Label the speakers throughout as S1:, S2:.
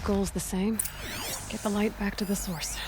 S1: goal's the same. Get the light back to the source.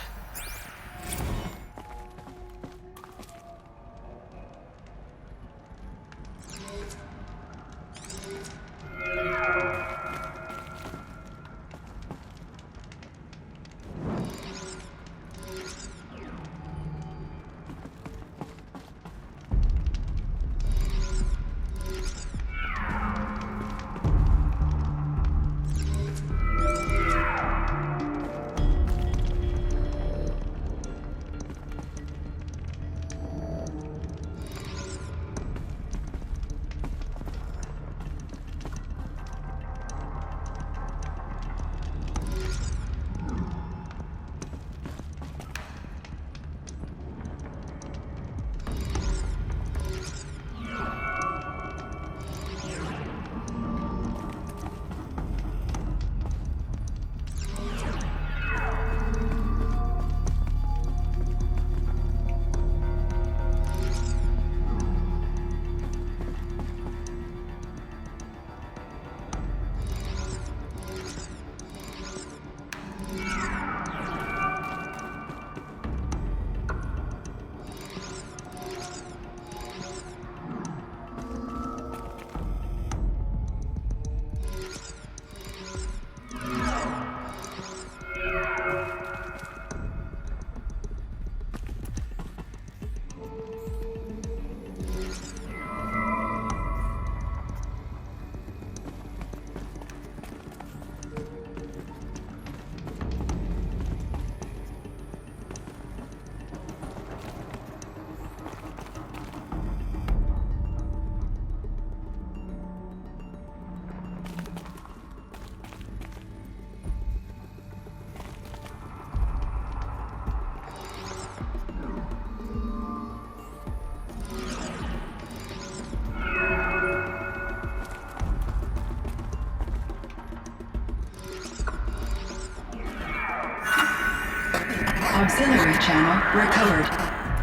S2: Auxiliary channel recovered.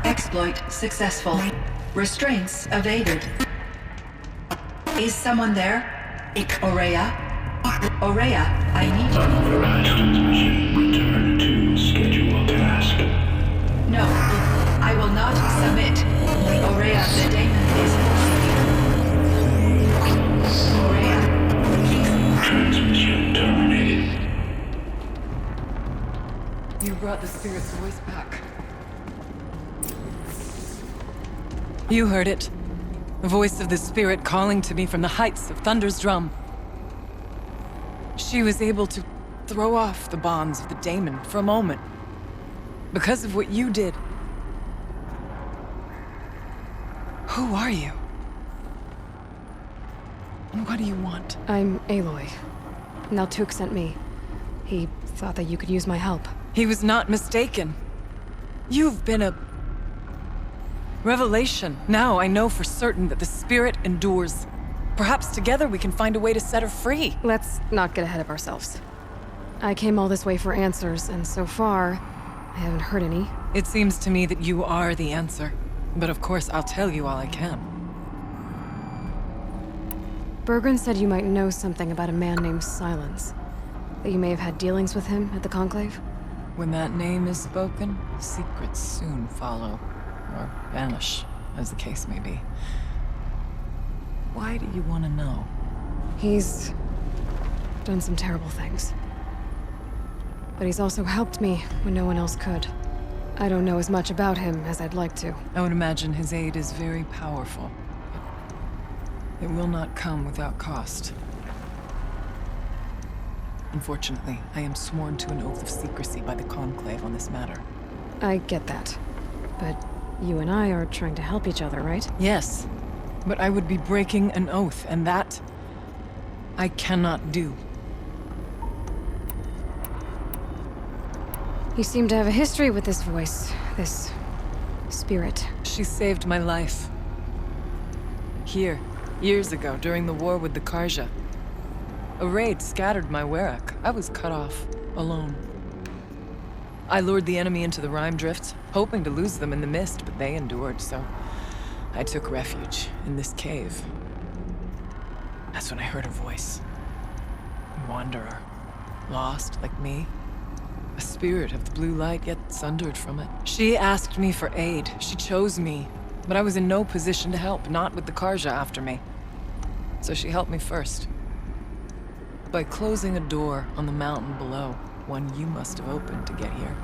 S2: Exploit successful. Restraints evaded. Is someone there? Aurea? Aurea, I need you.
S3: Unauthorized transmission. Return to scheduled task.
S2: No, I will not submit. Aurea, the daemon is Aurea, please.
S3: Transmission terminated.
S4: You brought the spirit's voice back. You heard it. The voice of the spirit calling to me from the heights of Thunder's drum. She was able to throw off the bonds of the daemon for a moment. Because of what you did. Who are you? And what do you want?
S1: I'm Aloy. Naltuk sent me. He thought that you could use my help.
S4: He was not mistaken. You've been a revelation. Now I know for certain that the spirit endures. Perhaps together we can find a way to set her free.
S1: Let's not get ahead of ourselves. I came all this way for answers, and so far, I haven't heard any.
S4: It seems to me that you are the answer. But of course, I'll tell you all I can.
S1: Bergren said you might know something about a man named Silence. That you may have had dealings with him at the Conclave?
S4: When that name is spoken, secrets soon follow. Or vanish, as the case may be. Why do you want to know?
S1: He's done some terrible things. But he's also helped me when no one else could. I don't know as much about him as I'd like to.
S4: I would imagine his aid is very powerful. It will not come without cost. Unfortunately, I am sworn to an oath of secrecy by the Conclave on this matter.
S1: I get that. But you and I are trying to help each other, right?
S4: Yes, but I would be breaking an oath, and that I cannot do.
S1: You seem to have a history with this voice, this spirit.
S4: She saved my life. Here, years ago, during the war with the Karja. A raid scattered my Werak. I was cut off, alone. I lured the enemy into the Rime Drift, hoping to lose them in the mist, but they endured, so I took refuge in this cave. That's when I heard her voice. Wanderer. lost like me. A spirit of the blue light, yet sundered from it. She asked me for aid. She chose me. But I was in no position to help, not with the Karja after me. So she helped me first. By closing a door on the mountain below, one you must have opened to get here.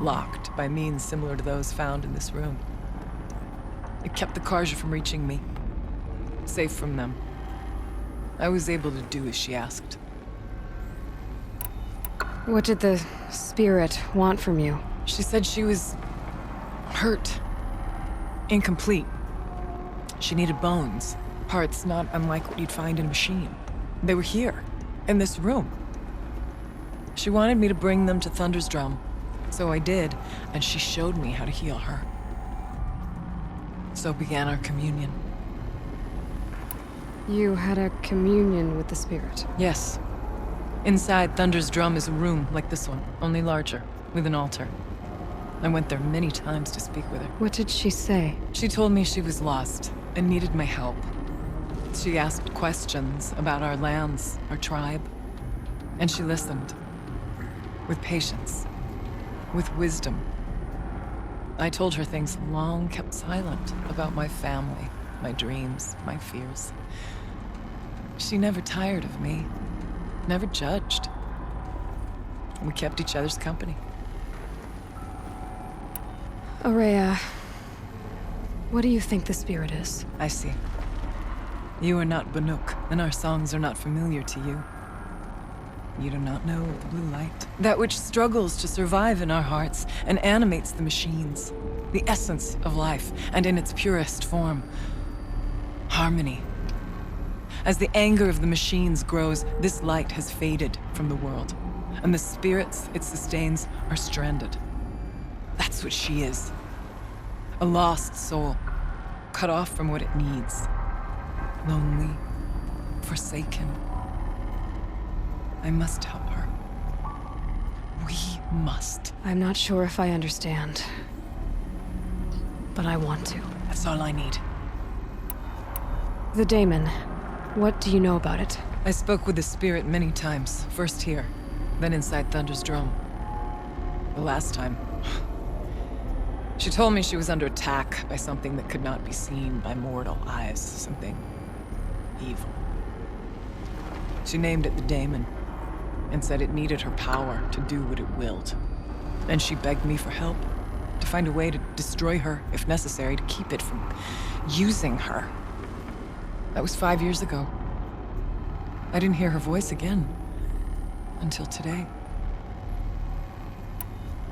S4: Locked by means similar to those found in this room. It kept the Karja from reaching me. Safe from them. I was able to do as she asked.
S1: What did the spirit want from you?
S4: She said she was hurt. Incomplete. She needed bones. Parts not unlike what you'd find in a machine. They were here, in this room. She wanted me to bring them to Thunder's drum. So I did, and she showed me how to heal her. So began our communion.
S1: You had a communion with the spirit?
S4: Yes. Inside Thunder's drum is a room like this one, only larger, with an altar. I went there many times to speak with her.
S1: What did she say?
S4: She told me she was lost and needed my help. She asked questions about our lands, our tribe, and she listened. With patience. With wisdom. I told her things long kept silent about my family, my dreams, my fears. She never tired of me, never judged. We kept each other's company.
S1: Aurea, what do you think the spirit is?
S4: I see. You are not Banuk, and our songs are not familiar to you. You do not know the blue light. That which struggles to survive in our hearts and animates the machines. The essence of life, and in its purest form. Harmony. As the anger of the machines grows, this light has faded from the world, and the spirits it sustains are stranded. That's what she is. A lost soul, cut off from what it needs. Lonely, forsaken. I must help her. We must.
S1: I'm not sure if I understand, but I want to.
S4: That's all I need.
S1: The daemon. What do you know about it?
S4: I spoke with the spirit many times, first here, then inside Thunder's drum. The last time, she told me she was under attack by something that could not be seen by mortal eyes, something evil. She named it the daemon, and said it needed her power to do what it willed. And she begged me for help, to find a way to destroy her, if necessary, to keep it from using her. That was 5 years ago. I didn't hear her voice again, until today.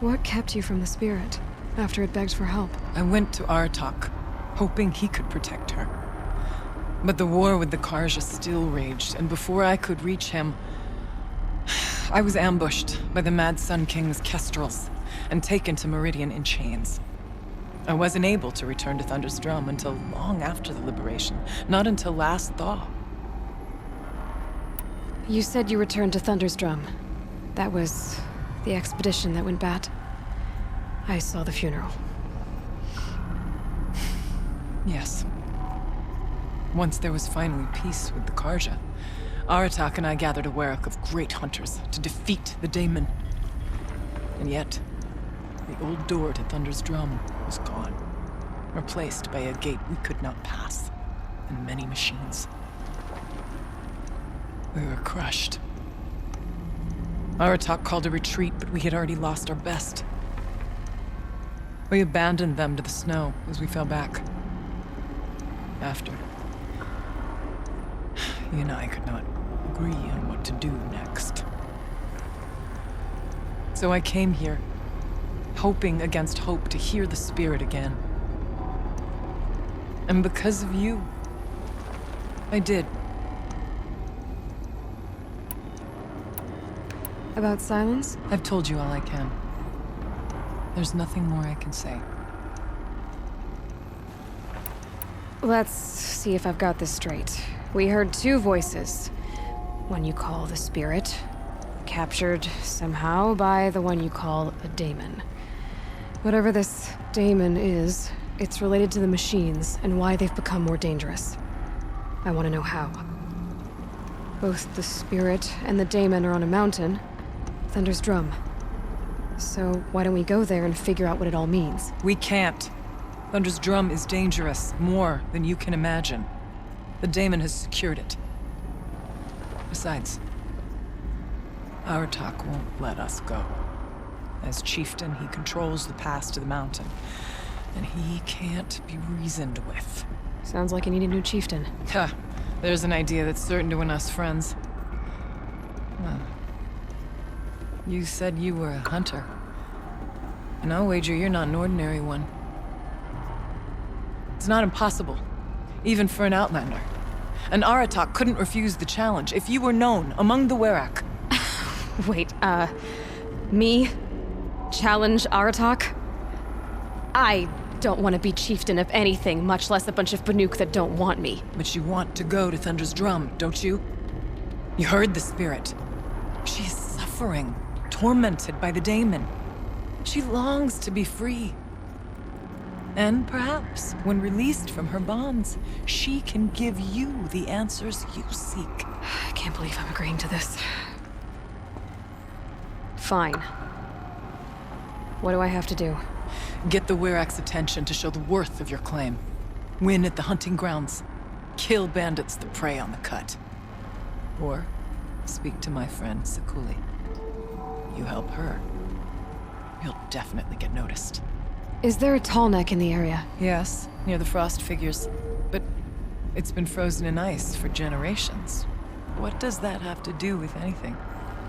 S1: What kept you from the spirit, after it begged for help?
S4: I went to Aratak, hoping he could protect her. But the war with the Karja still raged, and before I could reach him, I was ambushed by the Mad Sun King's kestrels, and taken to Meridian in chains. I wasn't able to return to Thunder's drum until long after the liberation, not until last thaw.
S1: You said you returned to Thunder's drum. That was the expedition that went bad. I saw the funeral.
S4: Yes. Once there was finally peace with the Karja, Aratak and I gathered a werak of great hunters to defeat the daemon. And yet, the old door to Thunder's drum was gone, replaced by a gate we could not pass, and many machines. We were crushed. Aratak called a retreat, but we had already lost our best. We abandoned them to the snow as we fell back. After, he and I could not agree on what to do next. So I came here, hoping against hope to hear the spirit again. And because of you, I did.
S1: About silence?
S4: I've told you all I can. There's nothing more I can say.
S1: Let's see if I've got this straight. We heard two voices. One you call the spirit, captured somehow by the one you call a daemon. Whatever this daemon is, it's related to the machines and why they've become more dangerous. I want to know how. Both the spirit and the daemon are on a mountain. Thunder's drum. So why don't we go there and figure out what it all means?
S4: We can't. Thunder's drum is dangerous, more than you can imagine. The daemon has secured it. Besides, Aratak won't let us go. As chieftain, he controls the pass to the mountain, and he can't be reasoned with.
S1: Sounds like you need a new chieftain.
S4: Ha! There's an idea that's certain to win us friends. Huh. You said you were a hunter. And I'll wager you're not an ordinary one. It's not impossible, even for an outlander. An Aratak couldn't refuse the challenge if you were known among the Werak.
S1: Wait, me? Challenge Aratak? I don't want to be chieftain of anything, much less a bunch of Banuk that don't want me.
S4: But you want to go to Thunder's drum, don't you? You heard the spirit. She is suffering, tormented by the daemon. She longs to be free. And perhaps, when released from her bonds, she can give you the answers you seek.
S1: I can't believe I'm agreeing to this. Fine. What do I have to do?
S4: Get the Werak's attention to show the worth of your claim. Win at the hunting grounds. Kill bandits that prey on the cut. Or speak to my friend Sakuli. You help her, you'll definitely get noticed.
S1: Is there a tall neck in the area?
S4: Yes, near the frost figures. But it's been frozen in ice for generations. What does that have to do with anything?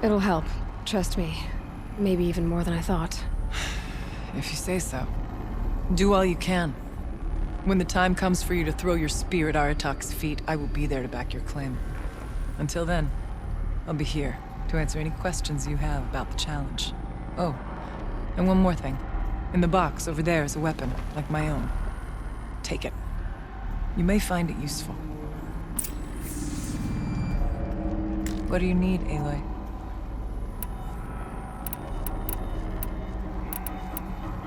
S1: It'll help. Trust me. Maybe even more than I thought.
S4: If you say so. Do all you can. When the time comes for you to throw your spear at Aratak's feet, I will be there to back your claim. Until then, I'll be here to answer any questions you have about the challenge. Oh, and one more thing. In the box over there is a weapon, like my own. Take it. You may find it useful. What do you need, Aloy?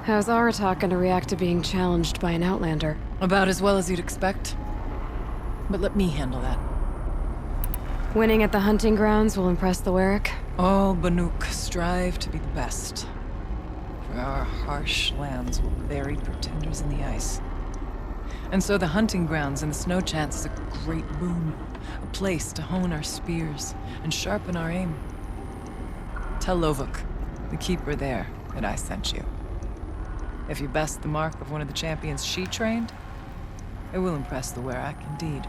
S1: How's Aratak gonna react to being challenged by an outlander?
S4: About as well as you'd expect. But let me handle that.
S1: Winning at the hunting grounds will impress the Werak?
S4: All Banuk strive to be the best. For our harsh lands will bury pretenders in the ice. And so the hunting grounds and the snow chance is a great boon. A place to hone our spears and sharpen our aim. Tell Lovuk, the keeper there, that I sent you. If you best the mark of one of the champions she trained, it will impress the Werak indeed.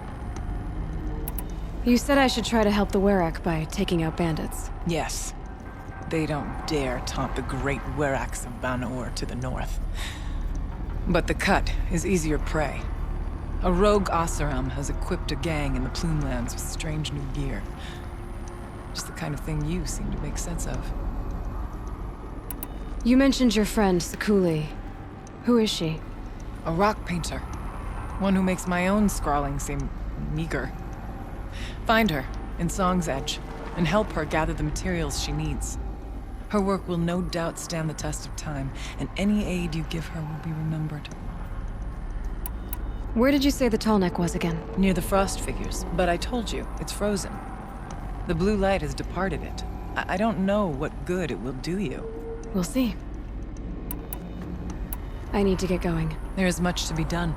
S1: You said I should try to help the Werak by taking out bandits.
S4: Yes. They don't dare taunt the great Weraks of Banor to the north. But the cut is easier prey. A rogue Oseram has equipped a gang in the Plumelands with strange new gear. Just the kind of thing you seem to make sense of.
S1: You mentioned your friend, Sakuli. Who is she?
S4: A rock painter. One who makes my own scrawling seem meager. Find her in Song's Edge and help her gather the materials she needs. Her work will no doubt stand the test of time, and any aid you give her will be remembered.
S1: Where did you say the tall neck was again?
S4: Near the frost figures, but I told you, it's frozen. The blue light has departed it. I don't know what good it will do you.
S1: We'll see. I need to get going.
S4: There is much to be done.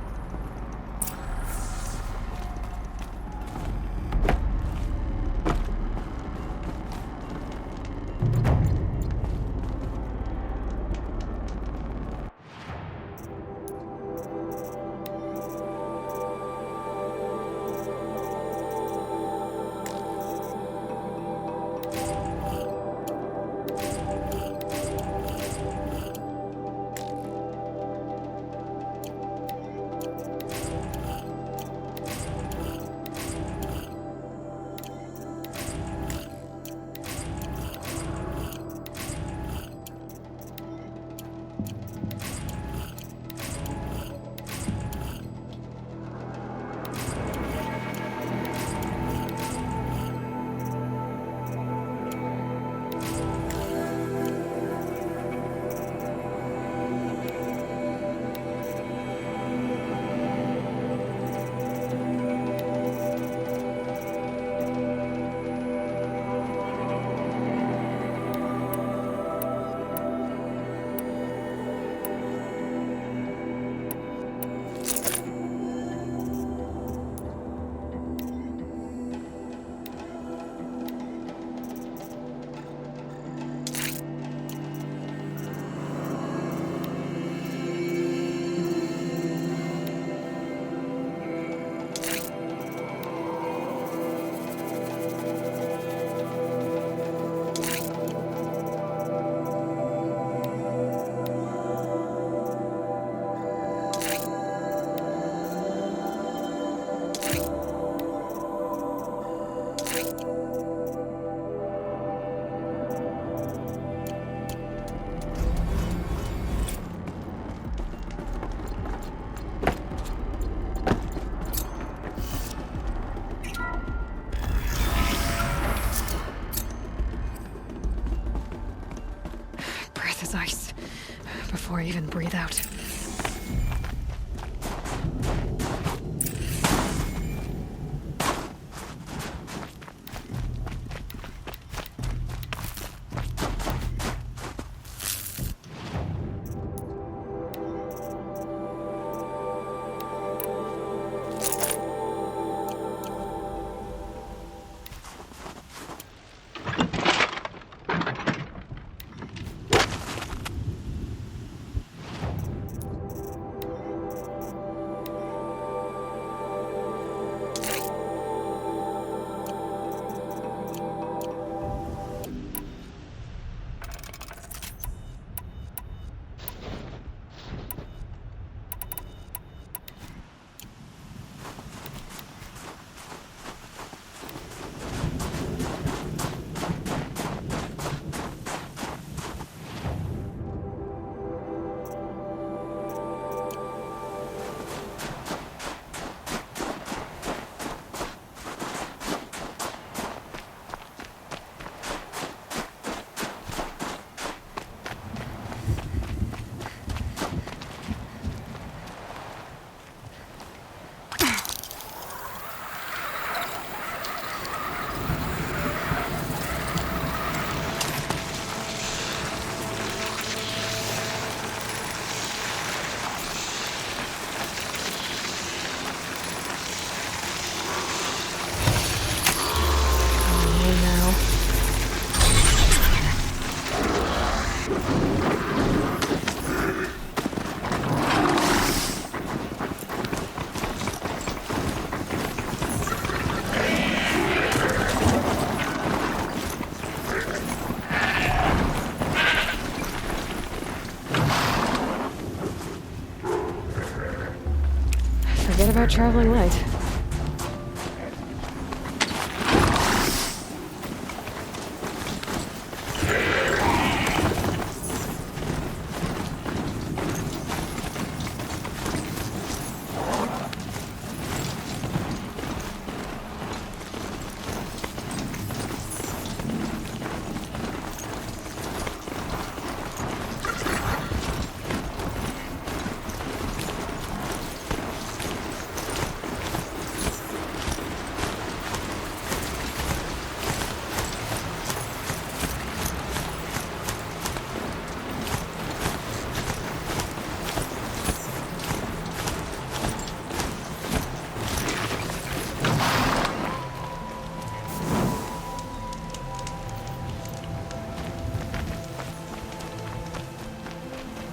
S1: mouth is ice before I even breathe out. Forget about traveling light.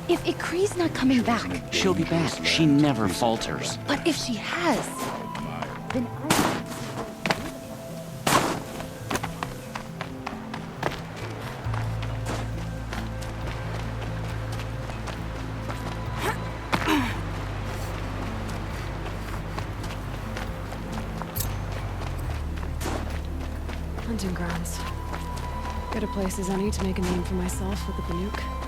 S5: If Ikri's not coming back,
S6: She'll be back. She never falters.
S5: but if she has, then
S1: Hunting grounds. Good a place as any to make a name for myself with the Banuk.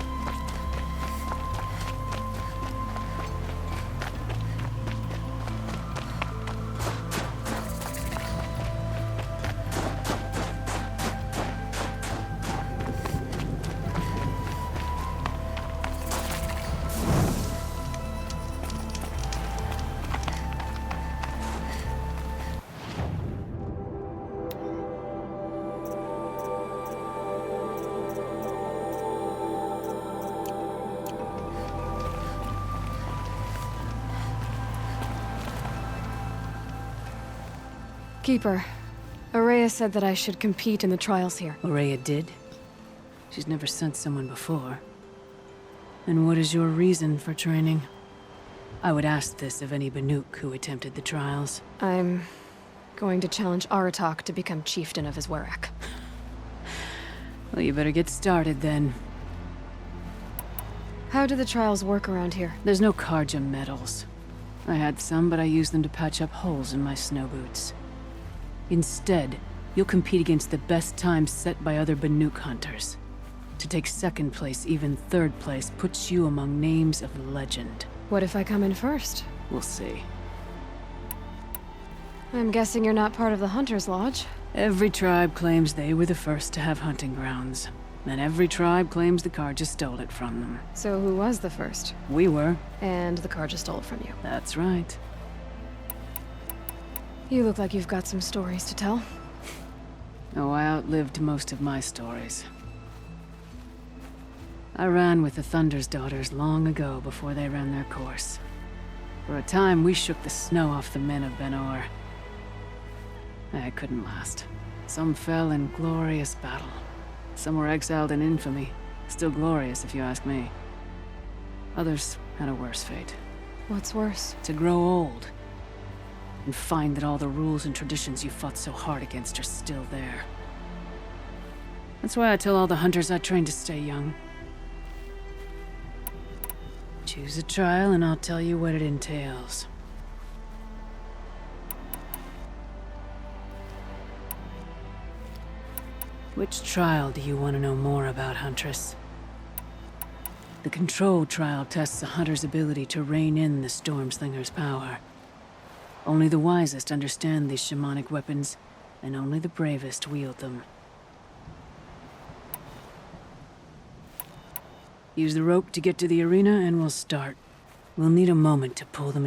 S1: Keeper, Araya said that I should compete in the trials here.
S7: Araya did? She's never sent someone before. And what is your reason for training? I would ask this of any Banuk who attempted the trials.
S1: I'm going to challenge Aratak to become chieftain of his Werak.
S7: Well, you better get started then.
S1: How do the trials work around here?
S7: There's no Karja medals. I had some, but I used them to patch up holes in my snow boots. Instead, you'll compete against the best times set by other Banuk hunters. To take second place, even third place, puts you among names of legend.
S1: What if I come in first?
S7: We'll see.
S1: I'm guessing you're not part of the Hunter's Lodge.
S7: Every tribe claims they were the first to have hunting grounds. And every tribe claims the Karja stole it from them.
S1: So who was the first?
S7: We were.
S1: And the Karja stole it from you.
S7: That's right.
S1: You look like you've got some stories to tell.
S7: Oh, I outlived most of my stories. I ran with the Thunder's daughters long ago before they ran their course. For a time, we shook the snow off the men of Ben-Or. I couldn't last. Some fell in glorious battle. Some were exiled in infamy. Still glorious, if you ask me. Others had a worse fate.
S1: What's worse?
S7: To grow old. And find that all the rules and traditions you fought so hard against are still there. That's why I tell all the hunters I train to stay young. Choose a trial and I'll tell you what it entails. Which trial do you want to know more about, Huntress? The Control trial tests a hunter's ability to rein in the Stormslinger's power. Only the wisest understand these shamanic weapons, and only the bravest wield them. Use the rope to get to the arena, and we'll start. We'll need a moment to pull the